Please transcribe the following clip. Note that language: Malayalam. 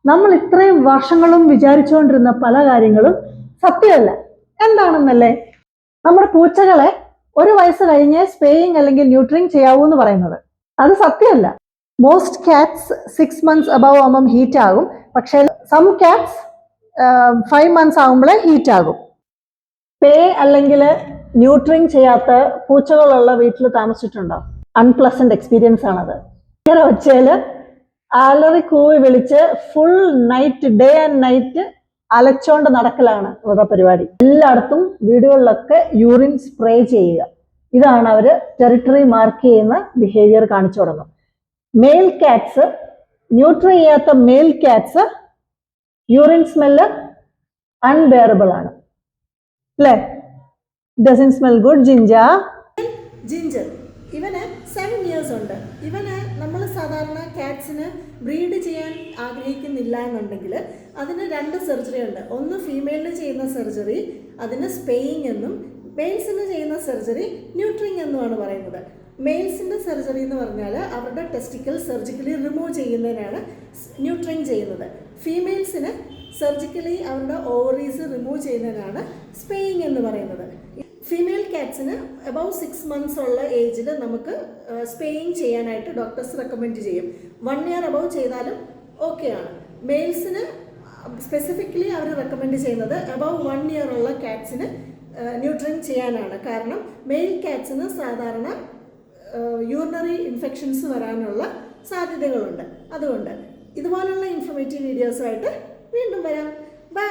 നമ്മൾ ഇത്രയും വർഷങ്ങളും വിചാരിച്ചുകൊണ്ടിരുന്ന പല കാര്യങ്ങളും സത്യമല്ല. എന്താണെന്നല്ലേ? നമ്മുടെ പൂച്ചകളെ 1 വയസ്സ് കഴിഞ്ഞ് സ്പേയിങ് അല്ലെങ്കിൽ ന്യൂട്രിങ് ചെയ്യാവൂ എന്ന് പറയുന്നത് അത് സത്യമല്ല. മോസ്റ്റ് കാറ്റ്സ് 6 months above ആകുമ്പം ഹീറ്റ് ആകും. പക്ഷേ സം കാറ്റ്സ് 5 months ആകുമ്പോഴേ ഹീറ്റ് ആകും. സ്പേ അല്ലെങ്കിൽ ന്യൂട്രിങ് ചെയ്യാത്ത പൂച്ചകളുള്ള വീട്ടിൽ താമസിച്ചിട്ടുണ്ടോ? അൺപ്ലസന്റ് എക്സ്പീരിയൻസ് ആണത്. ഇങ്ങനെ വെച്ചാല് അലറി കൂവി വിളിച്ച് full night, day and night അലച്ചോണ്ട് നടക്കലാണ് അവരുടെ പരിപാടി. എല്ലായിടത്തും വീടുകളിലൊക്കെ യൂറിൻ സ്പ്രേ ചെയ്യുക. ഇതാണ് അവര് ടെറിട്ടറി മാർക്ക് ചെയ്യുന്ന ബിഹേവിയർ കാണിച്ചു തുടങ്ങും. മെയിൽ കാറ്റ്സ്, ന്യൂട്രി ചെയ്യാത്ത male cats urine smell unbearable ആണ് അല്ലേ? Dozen smell good. ജിഞ്ചർ ഇവന് 7 years ഉണ്ട്. ഇവന് നമ്മൾ സാധാരണ കാറ്റ്സിന് ബ്രീഡ് ചെയ്യാൻ ആഗ്രഹിക്കുന്നില്ല എന്നുണ്ടെങ്കിൽ അതിന് 2 സർജറി ഉണ്ട്. ഒന്ന് ഫീമെയിലിന് ചെയ്യുന്ന സർജറി, അതിന് സ്പേയിങ് എന്നും, മെയിൽസിന് ചെയ്യുന്ന സർജറി ന്യൂട്രിങ് എന്നുമാണ് പറയുന്നത്. മെയിൽസിൻ്റെ സർജറി എന്ന് പറഞ്ഞാൽ അവരുടെ ടെസ്റ്റിക്കൽ സർജിക്കലി റിമൂവ് ചെയ്യുന്നതിനാണ് ന്യൂട്രിങ് ചെയ്യുന്നത്. ഫീമെയിൽസിന് സർജിക്കലി അവരുടെ ഓവറീസ് റിമൂവ് ചെയ്യുന്നതിനാണ് സ്പേയിങ് എന്ന് പറയുന്നത്. ഫീമെയിൽ കാറ്റ്സിന് അബൌവ് 6 months ഉള്ള ഏജിൽ നമുക്ക് സ്പേയിങ് ചെയ്യാനായിട്ട് ഡോക്ടേഴ്സ് റെക്കമെൻഡ് ചെയ്യും. 1 year അബവ് ചെയ്താലും ഓക്കെയാണ്. മെയിൽസിന് സ്പെസിഫിക്കലി അവർ റെക്കമെൻഡ് ചെയ്യുന്നത് അബവ് 1 year ഉള്ള കാറ്റ്സിന് ന്യൂട്രിങ് ചെയ്യാനാണ്. കാരണം മെയിൽ കാറ്റ്സിന് സാധാരണ യൂറിനറി ഇൻഫെക്ഷൻസ് വരാനുള്ള സാധ്യതകളുണ്ട്. അതുകൊണ്ട് ഇതുപോലുള്ള ഇൻഫോർമേറ്റീവ് വീഡിയോസുമായിട്ട് വീണ്ടും വരാം. ബൈ.